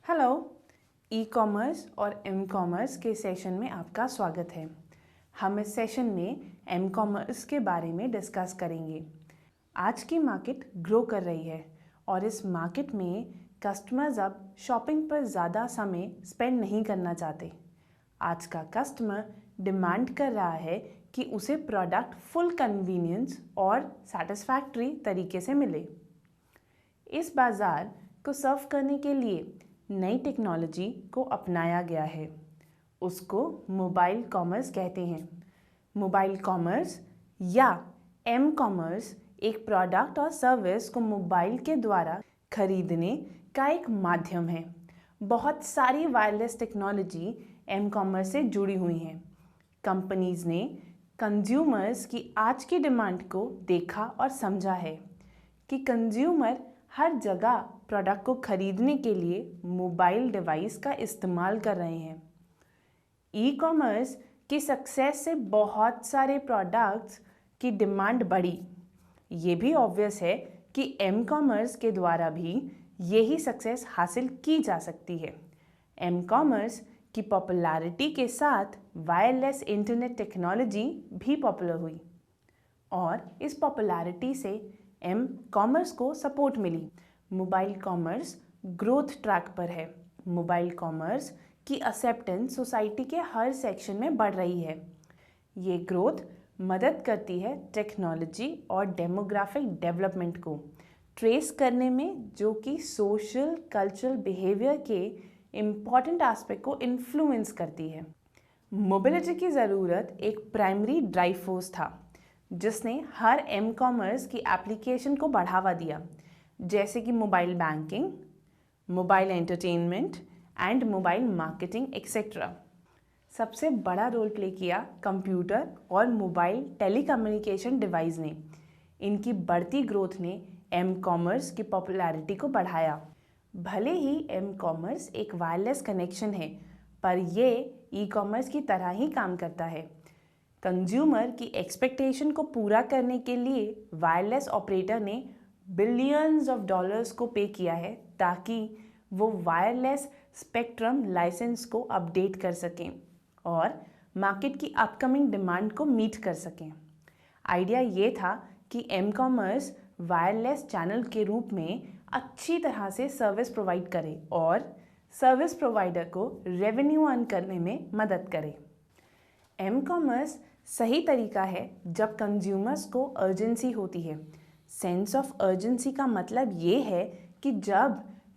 Hello, e commerce और M commerce के session में आपका स्वागत है। हम इस सेशन में एम कॉमर्स के बारे में डिस्कस करेंगे। आज की मार्केट ग्रो कर रही है और इस मार्केट में कस्टमर्स अब शॉपिंग पर ज़्यादा समय स्पेंड नहीं करना चाहते। आज का कस्टमर डिमांड कर रहा है कि उसे प्रोडक्ट फुल कन्वीनियंस और सेटिस्फैक्ट्री तरीके से मिले। इस बाज़ार को सर्व करने के लिए नई टेक्नोलॉजी को अपनाया गया है। उसको मोबाइल कॉमर्स कहते हैं। मोबाइल कॉमर्स या एम कॉमर्स एक प्रोडक्ट और सर्विस को मोबाइल के द्वारा खरीदने का एक माध्यम है। बहुत सारी वायरलेस टेक्नोलॉजी एम कॉमर्स से जुड़ी हुई हैं। कंपनीज ने कंज्यूमर्स की आज की डिमांड को देखा और समझा है कि कंज्यूमर हर जगह प्रोडक्ट को खरीदने के लिए मोबाइल डिवाइस का इस्तेमाल कर रहे हैं। ई कॉमर्स की सक्सेस से बहुत सारे प्रोडक्ट्स की डिमांड बढ़ी। ये भी ऑब्वियस है कि एम कॉमर्स के द्वारा भी यही सक्सेस हासिल की जा सकती है। एम कॉमर्स की पॉपुलैरिटी के साथ वायरलेस इंटरनेट टेक्नोलॉजी भी पॉपुलर हुई और इस पॉपुलैरिटी से एम कॉमर्स को सपोर्ट मिली। मोबाइल कॉमर्स ग्रोथ ट्रैक पर है। मोबाइल कॉमर्स की एक्सेप्टेंस सोसाइटी के हर सेक्शन में बढ़ रही है। ये ग्रोथ मदद करती है टेक्नोलॉजी और डेमोग्राफिक डेवलपमेंट को ट्रेस करने में, जो कि सोशल कल्चरल बिहेवियर के इम्पॉर्टेंट एस्पेक्ट को इन्फ्लुएंस करती है। मोबिलिटी की ज़रूरत एक प्राइमरी ड्राइव फोर्स था जिसने हर एम कॉमर्स की एप्लीकेशन को बढ़ावा दिया, जैसे कि mobile banking, mobile entertainment and mobile marketing etcetera. सबसे बड़ा रोल प्ले किया कंप्यूटर और मोबाइल टेलीकम्युनिकेशन डिवाइस ने। इनकी बढ़ती ग्रोथ ने एम कॉमर्स की पॉपुलैरिटी को बढ़ाया। भले ही एम कॉमर्स एक वायरलेस कनेक्शन है, पर यह ई कॉमर्स की तरह ही काम करता है। कंज्यूमर की एक्सपेक्टेशन को पूरा करने के लिए वायरलेस ऑपरेटर ने बिलियंस ऑफ डॉलर्स को पे किया है ताकि वो वायरलेस स्पेक्ट्रम लाइसेंस को अपडेट कर सकें और मार्केट की अपकमिंग डिमांड को मीट कर सकें। आइडिया ये था कि एम कॉमर्स वायरलेस चैनल के रूप में अच्छी तरह से सर्विस प्रोवाइड करे और सर्विस प्रोवाइडर को रेवेन्यू अर्न करने में मदद करे। एम कॉमर्स सही तरीका है जब कंज्यूमर्स को अर्जेंसी होती है। सेंस ऑफ अर्जेंसी का मतलब ये है कि जब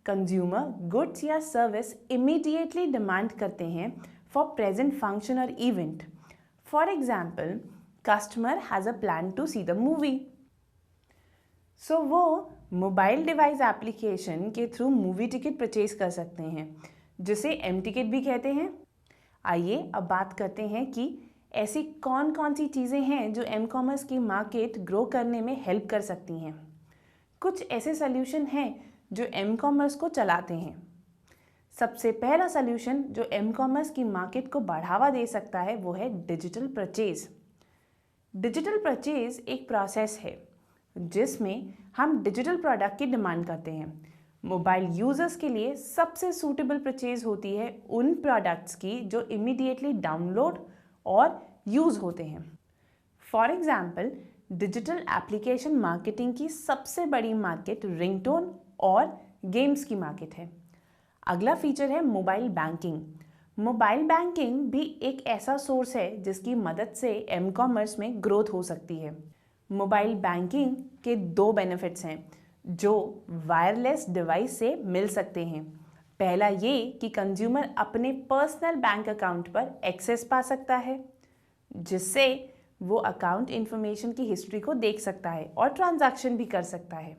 कंज्यूमर गुड्स या सर्विस इमीडिएटली डिमांड करते हैं फॉर प्रेजेंट फंक्शन और event. For example, customer has a plan to see the movie, so वो मोबाइल डिवाइस एप्लीकेशन के थ्रू मूवी टिकट परचेज कर सकते हैं, जिसे एम टिकट भी कहते हैं। आइए अब बात करते हैं कि ऐसी कौन कौन सी चीज़ें हैं जो एम कॉमर्स की मार्केट ग्रो करने में हेल्प कर सकती हैं। कुछ ऐसे सल्यूशन हैं जो एम कॉमर्स को चलाते हैं। सबसे पहला सल्यूशन जो एम कॉमर्स की मार्केट को बढ़ावा दे सकता है वो है डिजिटल परचेज। डिजिटल परचेज एक प्रोसेस है जिसमें हम डिजिटल प्रोडक्ट की डिमांड करते हैं। मोबाइल यूज़र्स के लिए सबसे सूटेबल परचेज होती है उन प्रोडक्ट्स की जो इमीडिएटली डाउनलोड और यूज़ होते हैं। For example, digital application marketing की सबसे बड़ी मार्केट रिंगटोन और गेम्स की मार्केट है। अगला फीचर है मोबाइल बैंकिंग। मोबाइल बैंकिंग भी एक ऐसा सोर्स है जिसकी मदद से एम कॉमर्स में ग्रोथ हो सकती है। मोबाइल बैंकिंग के दो बेनिफिट्स हैं जो वायरलेस डिवाइस से मिल सकते हैं। पहला ये कि कंज्यूमर अपने पर्सनल बैंक अकाउंट पर एक्सेस पा सकता है, जिससे वो अकाउंट इन्फॉर्मेशन की हिस्ट्री को देख सकता है और ट्रांजैक्शन भी कर सकता है।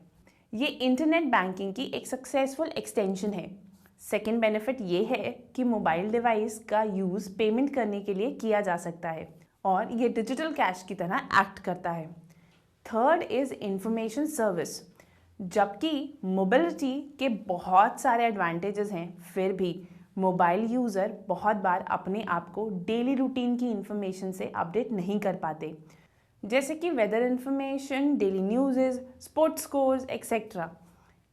ये इंटरनेट बैंकिंग की एक सक्सेसफुल एक्सटेंशन है। सेकेंड बेनिफिट ये है कि मोबाइल डिवाइस का यूज़ पेमेंट करने के लिए किया जा सकता है और ये डिजिटल कैश की तरह एक्ट करता है। Third is information service. जबकि मोबिलिटी के बहुत सारे एडवांटेजेस हैं, फिर भी मोबाइल यूज़र बहुत बार अपने आप को डेली रूटीन की इंफॉर्मेशन से अपडेट नहीं कर पाते, जैसे कि weather information, daily news, sports scores etcetera.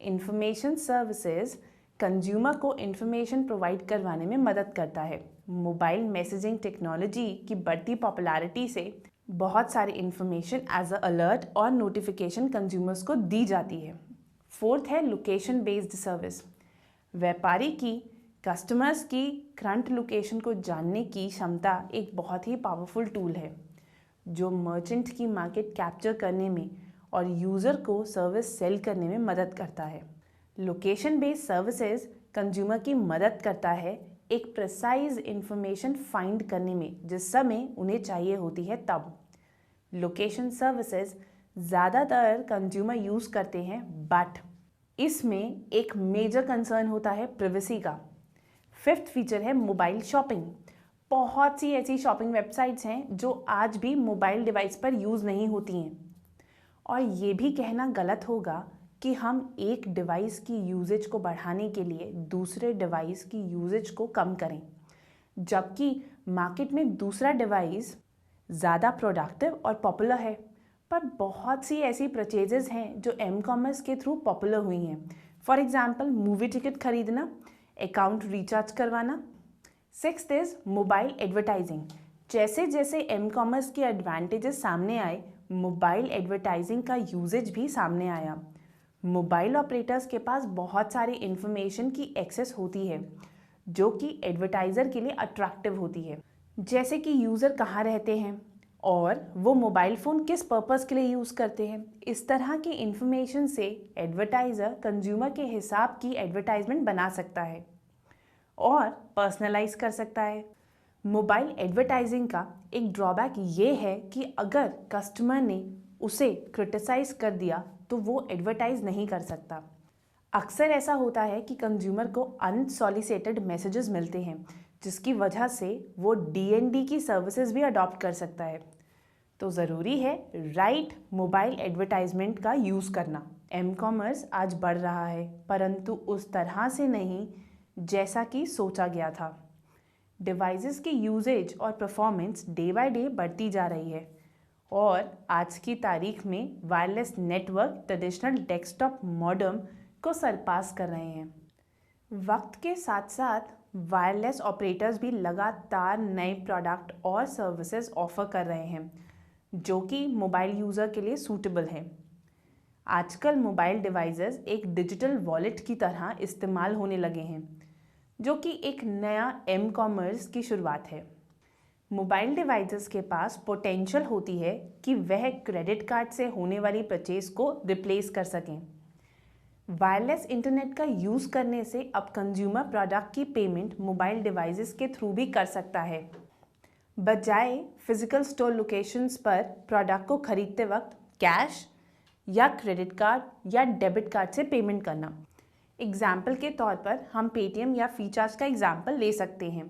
Information services consumer को इन्फॉर्मेशन प्रोवाइड करवाने में मदद करता है। मोबाइल मैसेजिंग टेक्नोलॉजी की बढ़ती पॉपुलैरिटी से बहुत सारी इन्फॉर्मेशन एज अ अलर्ट और नोटिफिकेशन कंज्यूमर्स को दी जाती है। फोर्थ है लोकेशन बेस्ड सर्विस। व्यापारी की कस्टमर्स की करंट लोकेशन को जानने की क्षमता एक बहुत ही पावरफुल टूल है जो मर्चेंट की मार्केट कैप्चर करने में और यूज़र को सर्विस सेल करने में मदद करता है। लोकेशन बेस्ड सर्विसेज कंज्यूमर की मदद करता है एक प्रिसाइज इंफॉर्मेशन फाइंड करने में जिस समय उन्हें चाहिए होती है तब। लोकेशन सर्विसेज ज़्यादातर कंज्यूमर यूज़ करते हैं, बट इसमें एक मेजर कंसर्न होता है प्राइवेसी का। फिफ्थ फीचर है मोबाइल शॉपिंग। बहुत सी ऐसी शॉपिंग वेबसाइट्स हैं जो आज भी मोबाइल डिवाइस पर यूज़ नहीं होती हैं, और ये भी कहना गलत होगा कि हम एक डिवाइस की यूजेज को बढ़ाने के लिए दूसरे डिवाइस की यूजेज को कम करें, जबकि मार्केट में दूसरा डिवाइस ज़्यादा प्रोडक्टिव और पॉपुलर है। पर बहुत सी ऐसी परचेजेस हैं जो एम कॉमर्स के थ्रू पॉपुलर हुई हैं। फॉर एग्जाम्पल मूवी टिकट खरीदना, अकाउंट रिचार्ज करवाना। Sixth is mobile advertising. जैसे जैसे एम कॉमर्स के एडवांटेजेस सामने आए, मोबाइल एडवर्टाइजिंग का यूजेज भी सामने आया। मोबाइल ऑपरेटर्स के पास बहुत सारी इंफॉर्मेशन की एक्सेस होती है जो कि एडवर्टाइज़र के लिए अट्रैक्टिव होती है, जैसे कि यूज़र कहाँ रहते हैं और वो मोबाइल फ़ोन किस पर्पस के लिए यूज़ करते हैं। इस तरह की इंफॉर्मेशन से एडवर्टाइज़र कंज्यूमर के हिसाब की एडवर्टाइजमेंट बना सकता है और पर्सनलाइज कर सकता है। मोबाइल एडवर्टाइजिंग का एक ड्रॉबैक ये है कि अगर कस्टमर ने उसे क्रिटिसाइज कर दिया तो वो एडवर्टाइज नहीं कर सकता। अक्सर ऐसा होता है कि कंज्यूमर को अनसॉलिसिटेड मैसेजेस मिलते हैं जिसकी वजह से वो डीएनडी की सर्विसेज भी अडॉप्ट कर सकता है। तो ज़रूरी है राइट मोबाइल एडवर्टाइजमेंट का यूज़ करना। एम कॉमर्स आज बढ़ रहा है, परंतु उस तरह से नहीं जैसा कि सोचा गया था। डिवाइसेस की यूजेज और परफॉर्मेंस डे बाय डे बढ़ती जा रही है और आज की तारीख में wireless network traditional desktop modem को सरपास कर रहे हैं। वक्त के साथ साथ वायरलेस ऑपरेटर्स भी लगातार नए प्रोडक्ट और सर्विसेज ऑफर कर रहे हैं जो कि मोबाइल यूज़र के लिए सूटेबल है। आजकल मोबाइल डिवाइसेस एक डिजिटल वॉलेट की तरह इस्तेमाल होने लगे हैं जो कि एक नया एम कॉमर्स की शुरुआत है। मोबाइल डिवाइसेस के पास पोटेंशियल होती है कि वह क्रेडिट कार्ड से होने वाली परचेज को रिप्लेस कर सकें। वायरलेस इंटरनेट का यूज़ करने से अब कंज्यूमर प्रोडक्ट की पेमेंट मोबाइल डिवाइसेस के थ्रू भी कर सकता है, बजाय फिजिकल स्टोर लोकेशंस पर प्रोडक्ट को खरीदते वक्त कैश या क्रेडिट कार्ड या डेबिट कार्ड से पेमेंट करना। एग्जाम्पल के तौर पर हम पेटीएम या फ्रीचार्ज का एग्जाम्पल ले सकते हैं।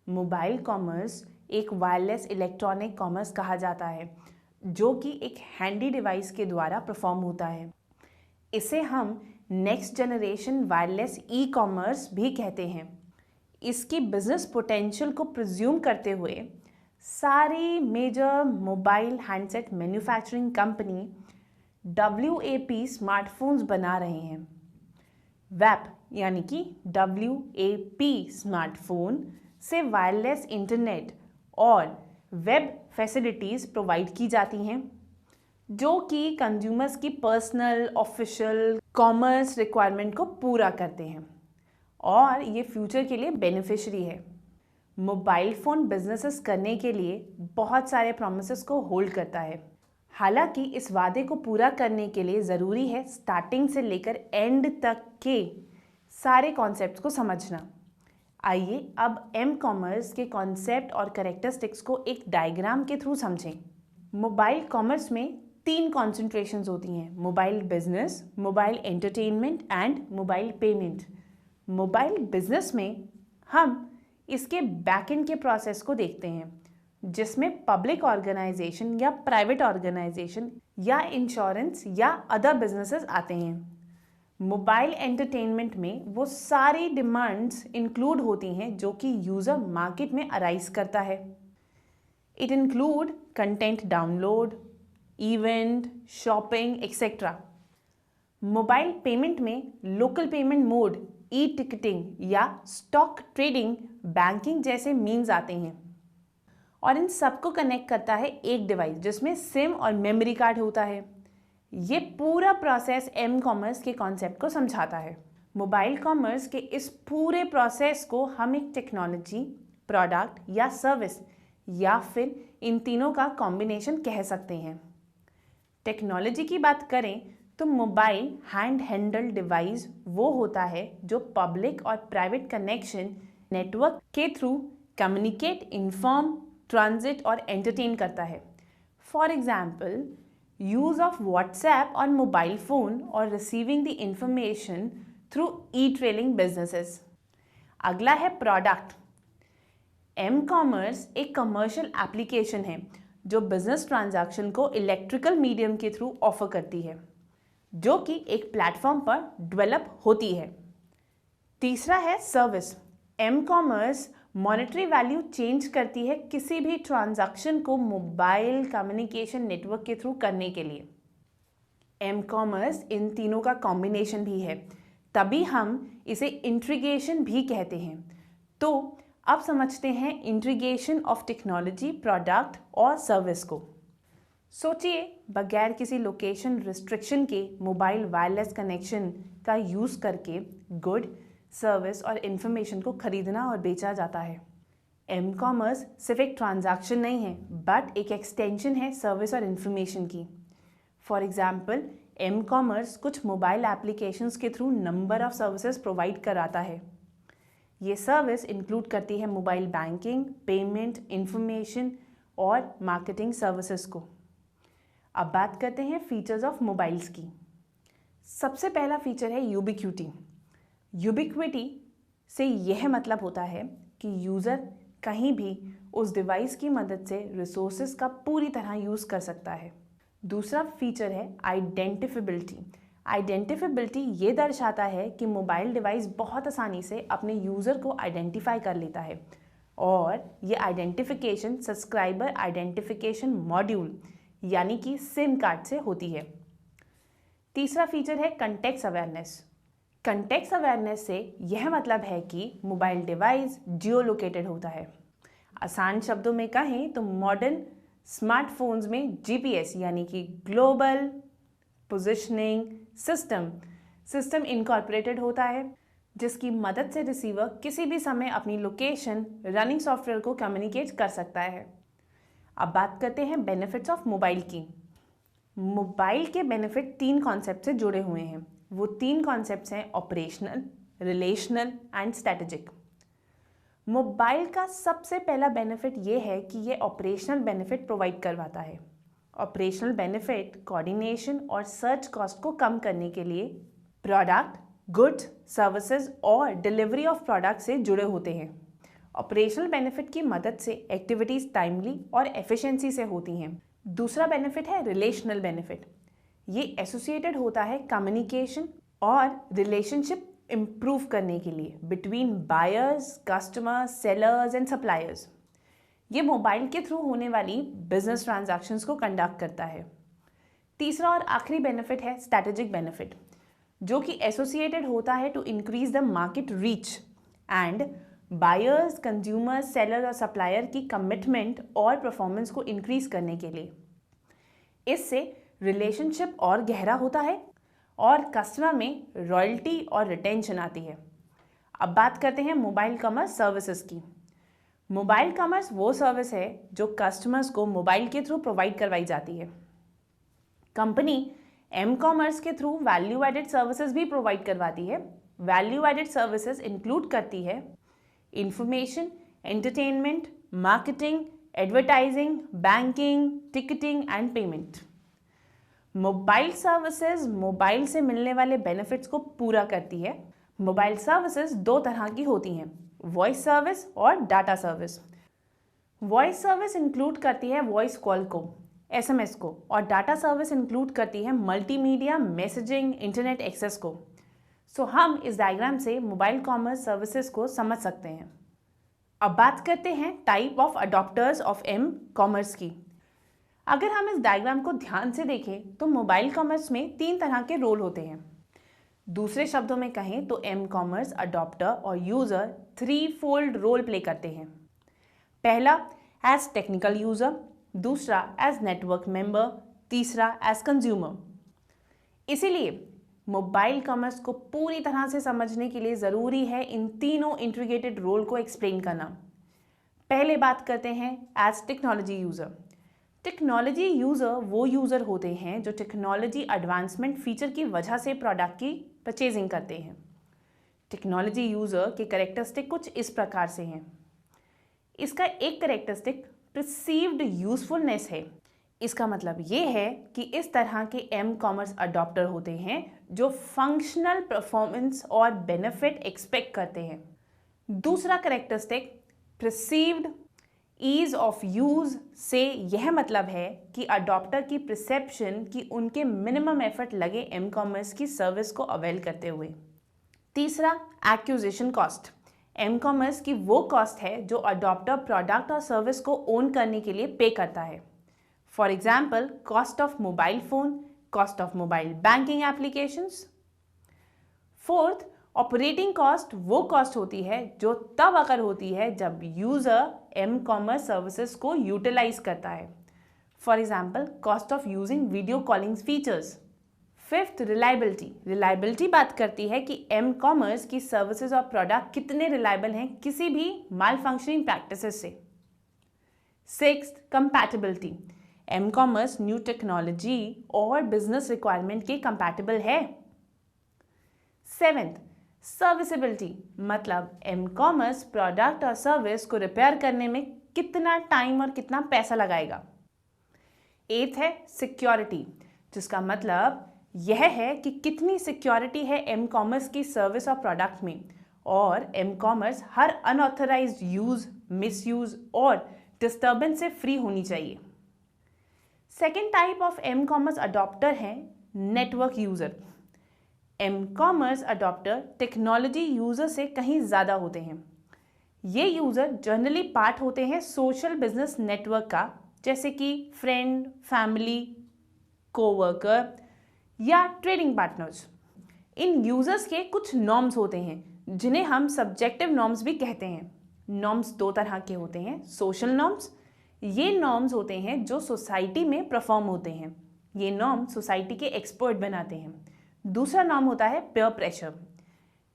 मोबाइल कॉमर्स एक वायरलेस इलेक्ट्रॉनिक कॉमर्स कहा जाता है जो कि एक हैंडी डिवाइस के द्वारा परफॉर्म होता है। इसे हम next generation wireless e commerce भी कहते हैं। इसकी बिजनेस पोटेंशियल को प्रिज्यूम करते हुए सारी major mobile handset manufacturing company WAP smartphones बना रहे हैं। वैप यानी कि WAP स्मार्टफोन से वायरलेस इंटरनेट और वेब फैसिलिटीज़ प्रोवाइड की जाती हैं जो कि कंज्यूमर्स की पर्सनल ऑफिशियल कॉमर्स रिक्वायरमेंट को पूरा करते हैं और ये फ्यूचर के लिए बेनिफिशियरी है। मोबाइल फ़ोन बिजनेसेस करने के लिए बहुत सारे प्रॉमिसेस को होल्ड करता है। हालांकि इस वादे को पूरा करने के लिए ज़रूरी है स्टार्टिंग से लेकर एंड तक के सारे कॉन्सेप्ट्स को समझना। आइए अब एम कॉमर्स के कॉन्सेप्ट और कैरेक्टरिस्टिक्स को एक डायग्राम के थ्रू समझें। मोबाइल कॉमर्स में 3 कॉन्सेंट्रेशंस होती हैं: mobile business, mobile entertainment and mobile payment. Mobile business में हम इसके बैकएंड के प्रोसेस को देखते हैं जिसमें पब्लिक ऑर्गेनाइजेशन या प्राइवेट ऑर्गेनाइजेशन या इंश्योरेंस या अदर बिजनेसेस आते हैं। मोबाइल एंटरटेनमेंट में वो सारी डिमांड्स इंक्लूड होती हैं जो कि यूज़र मार्केट में अराइज करता है। It include content download, event, shopping etcetera. Mobile payment में local payment mode e ticketing या स्टॉक ट्रेडिंग, बैंकिंग जैसे मीन्स आते हैं और इन सबको कनेक्ट करता है एक डिवाइस जिसमें सिम और मेमोरी कार्ड होता है। ये पूरा प्रोसेस एम कॉमर्स के कॉन्सेप्ट को समझाता है। मोबाइल कॉमर्स के इस पूरे प्रोसेस को हम एक टेक्नोलॉजी, प्रोडक्ट या सर्विस या फिर इन तीनों का कॉम्बिनेशन कह सकते हैं। टेक्नोलॉजी की बात करें तो मोबाइल हैंड हेल्ड डिवाइस वो होता है जो पब्लिक और प्राइवेट कनेक्शन नेटवर्क के थ्रू कम्युनिकेट, इन्फॉर्म, ट्रांजिट और एंटरटेन करता है। For example, use of WhatsApp on mobile phone और receiving the information through e trailing businesses. अगला है प्रोडक्ट। एम कॉमर्स एक कमर्शियल एप्लीकेशन है जो बिजनेस ट्रांजैक्शन को इलेक्ट्रिकल मीडियम के थ्रू ऑफर करती है, जो कि एक प्लेटफॉर्म पर डेवलप होती है। तीसरा है service. M commerce monetary value change करती है किसी भी ट्रांजैक्शन को मोबाइल कम्युनिकेशन नेटवर्क के थ्रू करने के लिए। एम कॉमर्स इन तीनों का कॉम्बिनेशन भी है, तभी हम इसे इंटीग्रेशन भी कहते हैं। तो अब समझते हैं इंटीग्रेशन ऑफ टेक्नोलॉजी, प्रोडक्ट और सर्विस को। सोचिए, बगैर किसी लोकेशन रिस्ट्रिक्शन के मोबाइल वायरलेस कनेक्शन का यूज़ करके गुड, सर्विस और इंफॉर्मेशन को खरीदना और बेचा जाता है। एम कॉमर्स सिर्फ एक ट्रांजैक्शन नहीं है, बट एक एक्सटेंशन है सर्विस और इंफॉर्मेशन की। फॉर एग्जाम्पल, एम कॉमर्स कुछ मोबाइल एप्लीकेशंस के through number of services provide कराता है। ये सर्विस इंक्लूड करती है मोबाइल बैंकिंग, पेमेंट, इंफॉर्मेशन और मार्केटिंग सर्विसेज को। अब बात करते हैं फीचर्स ऑफ मोबाइल्स की। सबसे पहला फीचर है यूबिक्विटी। यूबिक्विटी से यह मतलब होता है कि यूज़र कहीं भी उस डिवाइस की मदद से रिसोर्सेज का पूरी तरह यूज़ कर सकता है। दूसरा फीचर है आइडेंटिफिबिलिटी। आइडेंटिफिबिलिटी ये दर्शाता है कि मोबाइल डिवाइस बहुत आसानी से अपने यूज़र को आइडेंटिफाई कर लेता है और ये आइडेंटिफिकेशन सब्सक्राइबर आइडेंटिफिकेशन मॉड्यूल यानी कि सिम कार्ड से होती है। तीसरा फीचर है कंटेक्स्ट अवेयरनेस। कंटेक्स्ट अवेयरनेस से यह मतलब है कि मोबाइल डिवाइस जियो लोकेटेड होता है। आसान शब्दों में कहें तो मॉडर्न स्मार्टफोन्स में जीपीएस यानी कि ग्लोबल पोजिशनिंग सिस्टम इनकॉर्पोरेटेड होता है, जिसकी मदद से रिसीवर किसी भी समय अपनी लोकेशन रनिंग सॉफ्टवेयर को कम्युनिकेट कर सकता है। अब बात करते हैं बेनिफिट्स ऑफ मोबाइल की। मोबाइल के बेनिफिट 3 कॉन्सेप्ट से जुड़े हुए हैं। वो 3 कॉन्सेप्ट्स हैं operational, relational and strategic. Mobile का सबसे पहला बेनिफिट ये है कि ये ऑपरेशनल बेनिफिट प्रोवाइड करवाता है। ऑपरेशनल बेनिफिट कोऑर्डिनेशन और सर्च कॉस्ट को कम करने के लिए प्रोडक्ट, गुड्स, सर्विसेज और डिलीवरी ऑफ प्रोडक्ट से जुड़े होते हैं। ऑपरेशनल बेनिफिट की मदद से एक्टिविटीज टाइमली और एफिशिएंसी से होती हैं। दूसरा बेनिफिट है रिलेशनल बेनिफिट। ये एसोसिएटेड होता है कम्युनिकेशन और रिलेशनशिप इम्प्रूव करने के लिए between buyers, customers, sellers and suppliers. ये मोबाइल के थ्रू होने वाली बिजनेस ट्रांजैक्शंस को कंडक्ट करता है। तीसरा और आखिरी बेनिफिट है स्ट्रैटेजिक बेनिफिट, जो कि एसोसिएटेड होता है to increase the market reach and buyers, consumers, seller और सप्लायर की कमिटमेंट और परफॉर्मेंस को इंक्रीज करने के लिए। इससे रिलेशनशिप और गहरा होता है और कस्टमर में रॉयल्टी और रिटेंशन आती है। अब बात करते हैं मोबाइल कॉमर्स सर्विसेज की। मोबाइल कॉमर्स वो सर्विस है जो कस्टमर्स को मोबाइल के थ्रू प्रोवाइड करवाई जाती है। कंपनी एम कॉमर्स के थ्रू वैल्यू एडेड सर्विसेज भी प्रोवाइड करवाती है। वैल्यू एडेड सर्विसेज इंक्लूड करती है information, entertainment, marketing, advertising, banking, ticketing and payment. Mobile services mobile से मिलने वाले बेनिफिट्स को पूरा करती है। मोबाइल सर्विसेज 2 तरह की होती हैं, वॉइस सर्विस और data service. Voice service include करती है वॉइस कॉल को, एसएमएस को, और डाटा सर्विस इंक्लूड करती है मल्टीमीडिया, मैसेजिंग, इंटरनेट एक्सेस को। सो हम इस डायग्राम से मोबाइल कॉमर्स सर्विसेज को समझ सकते हैं। अब बात करते हैं type of adopters of M commerce की। अगर हम इस डायग्राम को ध्यान से देखें तो मोबाइल कॉमर्स में 3 तरह के रोल होते हैं। दूसरे शब्दों में कहें तो एम कॉमर्स अडॉप्टर और यूजर 3-fold रोल प्ले करते हैं। पहला एज टेक्निकल यूजर, दूसरा एज नेटवर्क मेंबर, तीसरा एज कंज्यूमर। इसीलिए मोबाइल कॉमर्स को पूरी तरह से समझने के लिए ज़रूरी है इन तीनों इंटीग्रेटेड रोल को एक्सप्लेन करना। पहले बात करते हैं as technology user. Technology user वो यूज़र होते हैं जो टेक्नोलॉजी एडवांसमेंट फीचर की वजह से प्रोडक्ट की परचेजिंग करते हैं। टेक्नोलॉजी यूज़र के कैरेक्टरिस्टिक कुछ इस प्रकार से हैं। इसका एक कैरेक्टरिस्टिक परसीव्ड यूजफुलनेस है। इसका मतलब ये है कि इस तरह के एम कॉमर्स अडॉप्टर होते हैं जो फंक्शनल परफॉर्मेंस और बेनिफिट एक्सपेक्ट करते हैं। दूसरा characteristic perceived ease of use से यह मतलब है कि अडॉप्टर की परसेप्शन कि उनके मिनिमम एफर्ट लगे एम कॉमर्स की सर्विस को अवेल करते हुए। तीसरा एक्विजिशन कॉस्ट। एम कॉमर्स की वो कॉस्ट है जो अडॉप्टर प्रोडक्ट और सर्विस को ओन करने के लिए पे करता है। For example cost of mobile phone, cost of mobile banking applications. Fourth, operating cost वो कॉस्ट होती है जो तब अगर होती है जब यूजर एम कॉमर्स सर्विसेज को यूटिलाइज करता है। For example cost of using video calling features. Fifth, reliability. Reliability बात करती है कि एम कॉमर्स की सर्विसेज और प्रोडक्ट कितने रिलायबल हैं किसी भी माल फंक्शनिंग प्रैक्टिसेस से। Sixth, compatibility. M commerce new technology और बिजनेस रिक्वायरमेंट के कंपैटिबल है। सेवेंथ, सर्विसेबिलिटी, मतलब एम कॉमर्स प्रोडक्ट और सर्विस को रिपेयर करने में कितना टाइम और कितना पैसा लगाएगा। एथ है सिक्योरिटी, जिसका मतलब यह है कि कितनी सिक्योरिटी है एम कॉमर्स की सर्विस और प्रोडक्ट में, और एम कॉमर्स हर अनऑथराइज्ड यूज, मिसयूज और डिस्टर्बेंस से फ्री होनी चाहिए। Second type of M commerce adopter है network user. M commerce adopter technology user से कहीं ज़्यादा होते हैं। ये यूजर जनरली पार्ट होते हैं सोशल बिजनेस नेटवर्क का, जैसे कि फ्रेंड, फैमिली, कोवर्कर या ट्रेडिंग पार्टनर्स। इन यूजर्स के कुछ नॉर्म्स होते हैं जिन्हें हम सब्जेक्टिव नॉर्म्स भी कहते हैं। नॉर्म्स दो तरह के होते हैं। सोशल नॉर्म्स, ये नॉर्म्स होते हैं जो सोसाइटी में परफॉर्म होते हैं। ये नॉर्म सोसाइटी के एक्सपर्ट बनाते हैं। दूसरा नॉर्म होता है पेयर प्रेशर।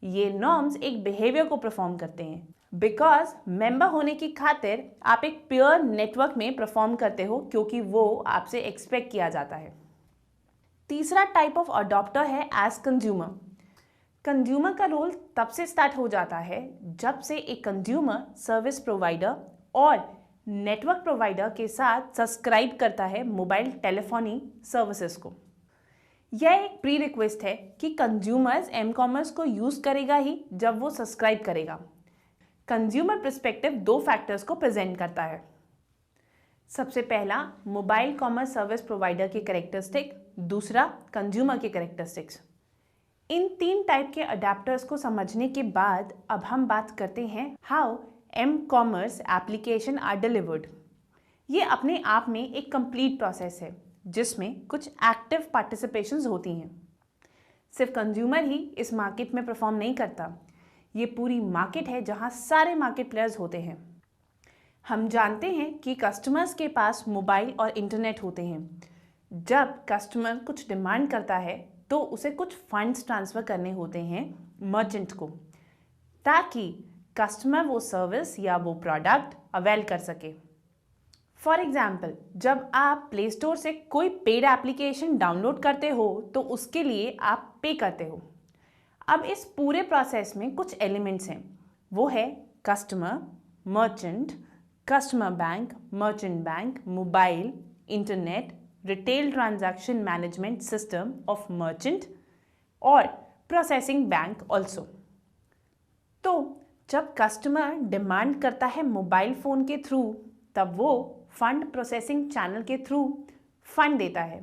ये नॉर्म्स एक बिहेवियर को परफॉर्म करते हैं। बिकॉज मेंबर होने की खातिर आप एक पेयर नेटवर्क में परफॉर्म करते हो क्योंकि वो आपसे एक्सपेक्ट किया जाता है। तीसरा टाइप ऑफ अडॉप्टर है एज कंज्यूमर। कंज्यूमर का रोल तब से स्टार्ट हो जाता है जब से एक कंज्यूमर सर्विस प्रोवाइडर और नेटवर्क प्रोवाइडर के साथ सब्सक्राइब करता है मोबाइल टेलीफोनी सर्विसेज को। यह एक प्री रिक्वेस्ट है कि कंज्यूमर्स एम कॉमर्स को यूज़ करेगा ही जब वो सब्सक्राइब करेगा। कंज्यूमर पर्सपेक्टिव दो फैक्टर्स को प्रेजेंट करता है। सबसे पहला मोबाइल कॉमर्स सर्विस प्रोवाइडर के कैरेक्टरिस्टिक, दूसरा कंज्यूमर के कैरेक्टरिस्टिक्स। इन तीन टाइप के अडेप्टर्स को समझने के बाद अब हम बात करते हैं how M commerce application are delivered. ये अपने आप में एक कंप्लीट प्रोसेस है जिसमें कुछ एक्टिव पार्टिसिपेशंस होती हैं। सिर्फ कंज्यूमर ही इस मार्केट में परफॉर्म नहीं करता, ये पूरी मार्केट है जहां सारे मार्केट प्लेयर्स होते हैं। हम जानते हैं कि कस्टमर्स के पास मोबाइल और इंटरनेट होते हैं। जब कस्टमर कुछ डिमांड करता है तो उसे कुछ फंड्स ट्रांसफ़र करने होते हैं मर्चेंट को, ताकि कस्टमर वो सर्विस या वो प्रोडक्ट अवेल कर सके। फॉर एग्जाम्पल, जब आप प्ले स्टोर से कोई पेड एप्लीकेशन डाउनलोड करते हो तो उसके लिए आप पे करते हो। अब इस पूरे प्रोसेस में कुछ एलिमेंट्स हैं, वो है customer, merchant, customer bank, merchant bank, mobile, internet, retail transaction management system of merchant और प्रोसेसिंग बैंक ऑल्सो। तो जब कस्टमर डिमांड करता है मोबाइल फ़ोन के थ्रू, तब वो फंड प्रोसेसिंग चैनल के थ्रू फंड देता है।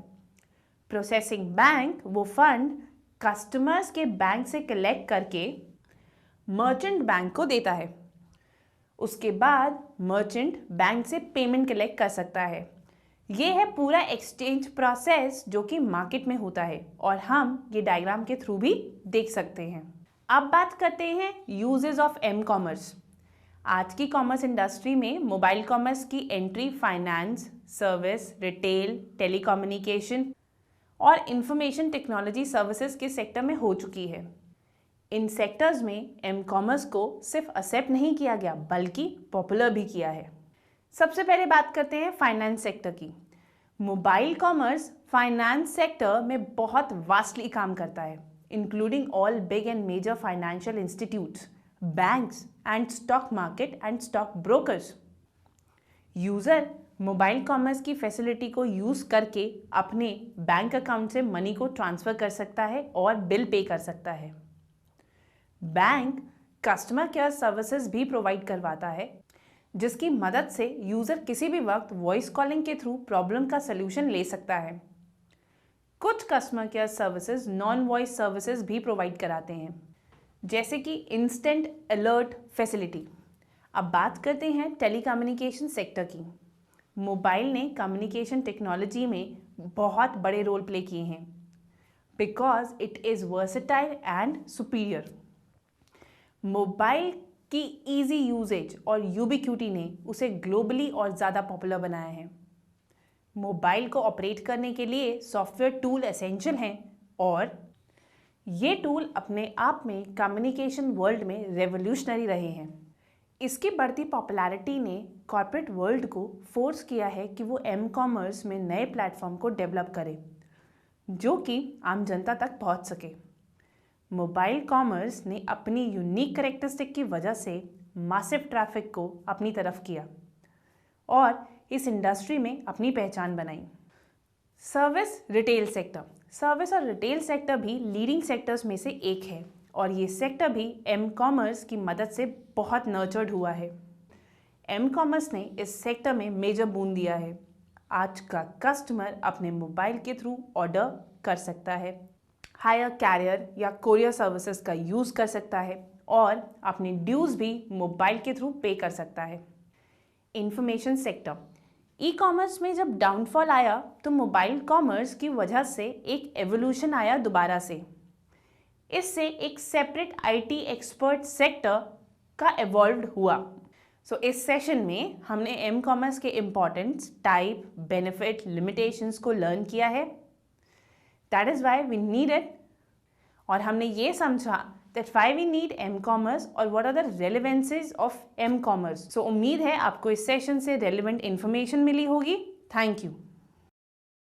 प्रोसेसिंग बैंक वो फंड कस्टमर्स के बैंक से कलेक्ट करके मर्चेंट बैंक को देता है। उसके बाद मर्चेंट बैंक से पेमेंट कलेक्ट कर सकता है। ये है पूरा एक्सचेंज प्रोसेस जो कि मार्केट में होता है और हम ये डायग्राम के थ्रू भी देख सकते हैं। अब बात करते हैं यूजेस ऑफ एम कॉमर्स। आज की कॉमर्स इंडस्ट्री में मोबाइल कॉमर्स की entry finance, service, retail, telecommunication और इंफॉर्मेशन टेक्नोलॉजी सर्विसेज के सेक्टर में हो चुकी है। इन सेक्टर्स में एम कॉमर्स को सिर्फ एक्सेप्ट नहीं किया गया बल्कि पॉपुलर भी किया है। सबसे पहले बात करते हैं फाइनेंस सेक्टर की। मोबाइल कॉमर्स फाइनेंस सेक्टर में बहुत वास्टली काम करता है, including all big and major financial institutes, banks and stock market and stock brokers. User mobile commerce की फैसिलिटी को यूज करके अपने बैंक अकाउंट से मनी को ट्रांसफर कर सकता है और बिल पे कर सकता है। बैंक कस्टमर केयर सर्विसेज भी प्रोवाइड करवाता है, जिसकी मदद से यूजर किसी भी वक्त वॉइस कॉलिंग के थ्रू प्रॉब्लम का सलूशन ले सकता है। कुछ customer care services non voice services भी प्रोवाइड कराते हैं, जैसे कि इंस्टेंट अलर्ट फैसिलिटी। अब बात करते हैं टेलीकम्युनिकेशन सेक्टर की। मोबाइल ने कम्युनिकेशन टेक्नोलॉजी में बहुत बड़े रोल प्ले किए हैं because it is versatile and superior. Mobile की इजी यूजेज और यूबिक्विटी ने उसे ग्लोबली और ज़्यादा पॉपुलर बनाया है। मोबाइल को ऑपरेट करने के लिए सॉफ्टवेयर टूल एसेंशियल हैं और ये टूल अपने आप में कम्युनिकेशन वर्ल्ड में रेवोल्यूशनरी रहे हैं। इसकी बढ़ती पॉपुलैरिटी ने कॉर्पोरेट वर्ल्ड को फोर्स किया है कि वो एम कॉमर्स में नए प्लेटफॉर्म को डेवलप करे जो कि आम जनता तक पहुंच सके। मोबाइल कॉमर्स ने अपनी यूनिक कैरेक्टरिस्टिक की वजह से मासिव ट्रैफिक को अपनी तरफ किया और इस इंडस्ट्री में अपनी पहचान बनाई। Service retail sector. सर्विस और रिटेल सेक्टर भी लीडिंग सेक्टर्स में से एक है और ये सेक्टर भी एम कॉमर्स की मदद से बहुत नर्चर्ड हुआ है। एम कॉमर्स ने इस सेक्टर में मेजर बून दिया है। आज का कस्टमर अपने मोबाइल के थ्रू ऑर्डर कर सकता है, हायर कैरियर या कोरियर सर्विसेज का यूज़ कर सकता है और अपनी ड्यूज़ भी मोबाइल के थ्रू पे कर सकता है। Information sector. ई कॉमर्स में जब डाउनफॉल आया तो मोबाइल कॉमर्स की वजह से एक एवोल्यूशन आया दोबारा से। इससे एक सेपरेट आईटी एक्सपर्ट सेक्टर का एवॉल्व हुआ। इस सेशन में हमने एम कॉमर्स के इम्पॉर्टेंस, टाइप, बेनिफिट, लिमिटेशंस को लर्न किया है। That is why we need it। और हमने ये समझा that why we need M-commerce और what are the relevances of M-commerce। उम्मीद है आपको इस सेशन से relevant information मिली होगी। Thank you।